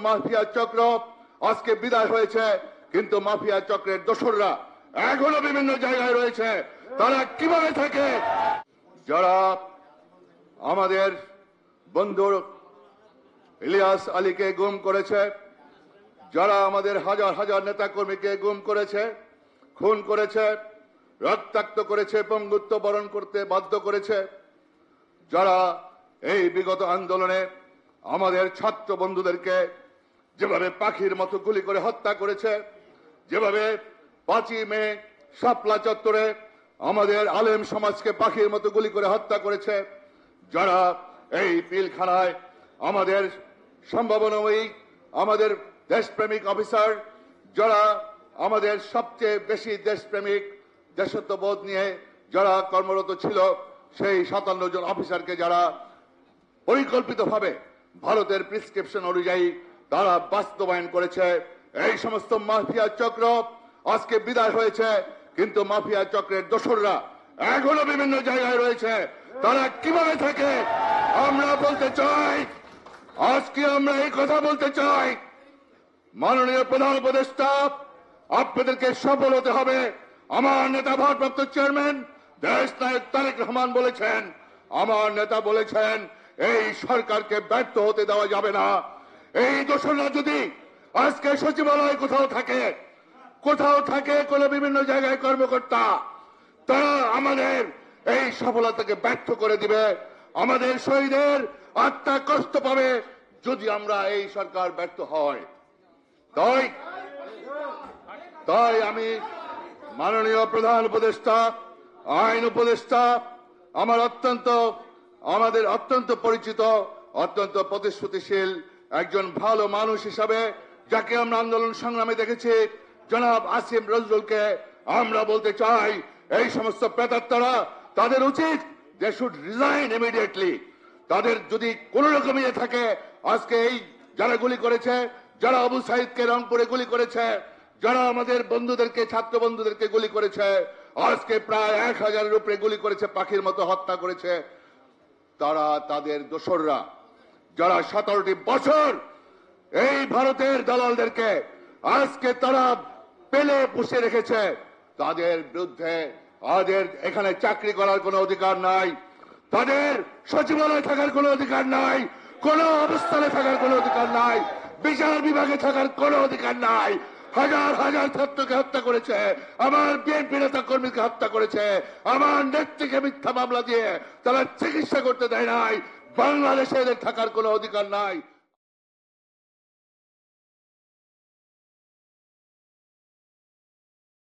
Mafia চক্র আজকে বিদায় হয়েছে, কিন্তু মাফিয়া চক্রের দোসররা এখনো বিভিন্ন জায়গায় রয়েছে। তারা কিভাবে থাকে? যারা আমাদের বন্ধু ইলিয়াস আলীকে গুম করেছে, যারা আমাদের হাজার হাজার নেতাকর্মীকে গুম করেছে, খুন করেছে, রক্তাক্ত করেছে, পঙ্গুত্ব বরণ করতে বাধ্য করেছে, যারা এই বিগত আন্দোলনে আমাদের ছাত্র বন্ধুদেরকে যেভাবে পাখির মতো গুলি করে হত্যা করেছে, যেভাবে 5ই মে শাপলা চত্বরে আমাদের আলেম সমাজকে পাখির মতো গুলি করে হত্যা করেছে, যারা এই পিলখানায় আমাদের সম্ভাবনাময়ী আমাদের দেশপ্রেমিক অফিসার, যারা আমাদের সবচেয়ে বেশি দেশপ্রেমিক দেশত্ববোধ নিয়ে যারা কর্মরত ছিল, সেই 57 জন অফিসারকে যারা পরিকল্পিতভাবে ভারতের প্রেসক্রিপশন অনুযায়ী তারা বাস্তবায়ন করেছে, এই সমস্ত মাফিয়া চক্র আজকে বিদায় হয়েছে, কিন্তু মাফিয়া চক্রের দোসররা এখনো বিভিন্ন জায়গায় রয়েছে। তারা কিভাবে থাকে? আমরা বলতে চাই, আজকে আমরা এই কথা বলতে চাই, মাননীয় প্রধান উপদেষ্টা, আপনাদেরকে সফল হতে হবে। আমার নেতা ভারপ্রাপ্ত চেয়ারম্যান দেশ নায়ক তারেক রহমান বলেছেন, আমার নেতা বলেছেন, এই সরকারকে ব্যর্থ হতে দেওয়া যাবে না। এই দোসররা যদি আজকে সচিবালয় কোথাও থাকে কোনো বিভিন্ন জায়গায় কর্মকর্তা, তারা আমাদের এই সফলতাকে ব্যর্থ করে দিবে। আমাদের শহীদের আত্মা কষ্ট পাবে যদি আমরা এই সরকার ব্যর্থ হয়। তাই আমি মাননীয় প্রধান উপদেষ্টা, আইন উপদেষ্টা, আমাদের অত্যন্ত পরিচিত, অত্যন্ত প্রতিশ্রুতিশীল একজন ভালো মানুষ হিসাবে যাকে আমরা আন্দোলন সংগ্রামে দেখেছি, জনাব আসিম নজরুলকে আমরা বলতে চাই, এই সমস্ত প্রেতাত্মারা তাদের উচিত দে শুড রিজাইন ইমিডিয়েটলি। তাদের যদি কোন রকম ইয়ে থাকে, আজকে এই যারা গুলি করেছে, যারা আবু সাইদকে রংপুরে গুলি করেছে, যারা আমাদের বন্ধুদেরকে ছাত্র বন্ধুদেরকে গুলি করেছে, আজকে প্রায় 1000-এর উপরে গুলি করেছে, পাখির মতো হত্যা করেছে, তারা তাদের দোসররা, যারা 17টি বছর এই ভারতের দালালদেরকে আজকে তারা পেলে পুষে রেখেছে, তাদের বিরুদ্ধে তাদের এখানে চাকরি করার কোনো অধিকার নাই, তাদের সচিবালয়ে থাকার কোনো অধিকার নাই, কোন অবস্থানে থাকার কোনো অধিকার নাই, বিচার বিভাগে থাকার কোনো অধিকার নাই। হাজার হাজার ছাত্রকে হত্যা করেছে, আমার বিএনপি নেতা কর্মীকে হত্যা করেছে, আমার নেত্রীকে মিথ্যা মামলা দিয়ে তারা চিকিৎসা করতে দেয় নাই। বাংলাদেশে এদের থাকার কোনো অধিকার নাই।